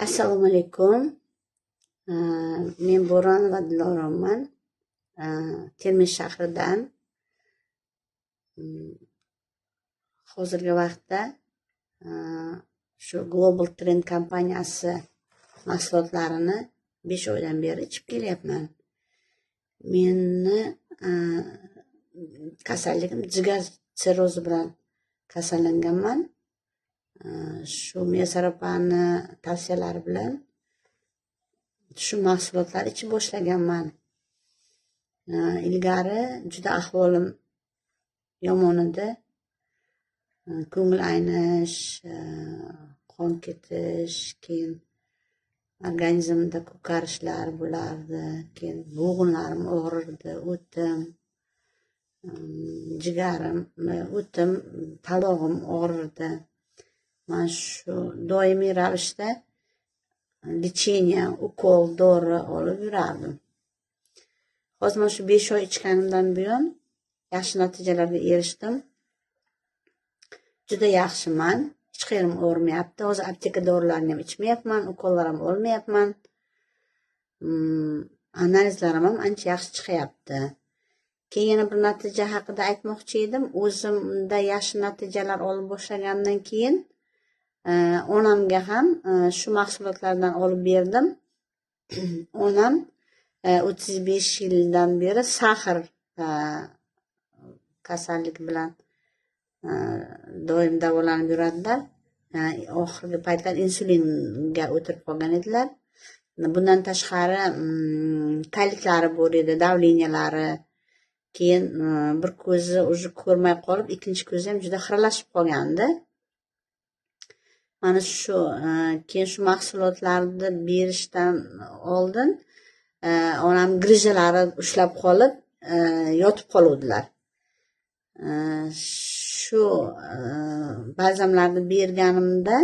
Assalomu alaykum. Men Bo'ronova Diloraman. Termiz shahridan. Hozirgi vaqtda shu Global Trend kompaniyasi mahsulotlarini 5 oydan beri ichib kelyapman. Meni kasalligim jigar sirrozi bilan kasallanganman. Shu Mesaropani tavsiyalari bilan shu mahsulotlar ichib boshlaganman. Ilgari juda ahvolim yomon edi. Ko'ngil aynish, qon ketish, keyin organizmda ko'karishlar bo'lardi, keyin bo'g'inlarim og'rirdi, o'tim, jigarim, o'tim, talog'im og'rirdi. Men shu doimiy ravishda lecheniya, ukol, dori olib yurardim. Hozir men shu 5 oy ichganimdan buyon yaxshi natijalarga erishdim. Juda yaxshiman. Hech qayerim og'rimayapti. Hozir apteka dorilarini ham ichmayapman, ukollar ham olmayapman. Analizlarim ham ancha yaxshi chiqyapti. Keyin yana bir natija haqida aytmoqchi edim. O'zimda yaxshi natijalar olib boshlagandan keyin onamga ham shu mahsulotlardan olib berdim. Onam 35 yildan beri sahr kasallik bilan doim davolanib yuradilar. Oxirgi paytlar insulinga o'tirib qolgan edilar. Bundan tashqari kaliklari bor edi, davleniyalari. Keyin bir ko'zi уже ko'rmay qolib, ikkinchi ko'zi ham juda xiralashib qolgandi. Mana shu keyin shu mahsulotlarni berishdan oldin onam grijalari ushlab qolib yotib qoluvdilar. Shu balzamlarni berganimda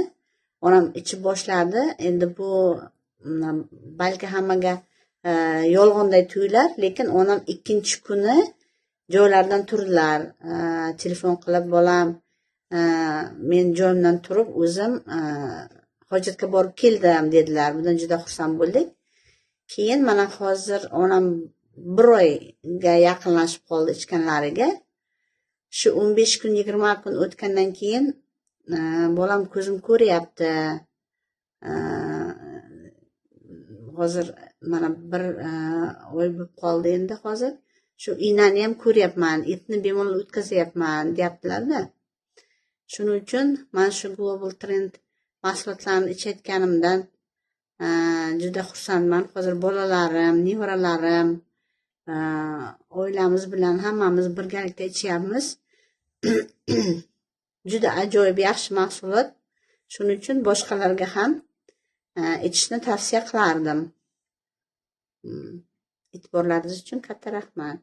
onam ichib boshladi. Endi bu balki hammaga yolg'onday tuyular, lekin onam ikkinchi kuni joylaridan turdilar. Telefon qilib, bolam, men joyimdan turib o'zim hojatga borib keldim dedilar. Bundan juda xursand bo'ldik. Keyin mana hozir onam 1 oyga yaqinlashib qoldi ichganlariga. Shu 15 kun, 20 kun o'tgandan keyin bolam ko'zim ko'ryapti. Hozir mana 1 oy bo'lib qoldi endi hozir. Shu iynani ham ko'ryapman, etni bemalol o'tkazyapman deyaptilar-da. Shuning uchun men shu Global Trend mahsulotlarini ichayotganimdan juda xursandman. Hozir bolalarim, nevaralarim, oilamiz bilan hammamiz birgalikda ichyapmiz. Juda ajoyib yaxshi mahsulot. Shuning uchun boshqalarga ham ichishni tavsiya qilardim. E'tiborlaringiz uchun katta rahmat.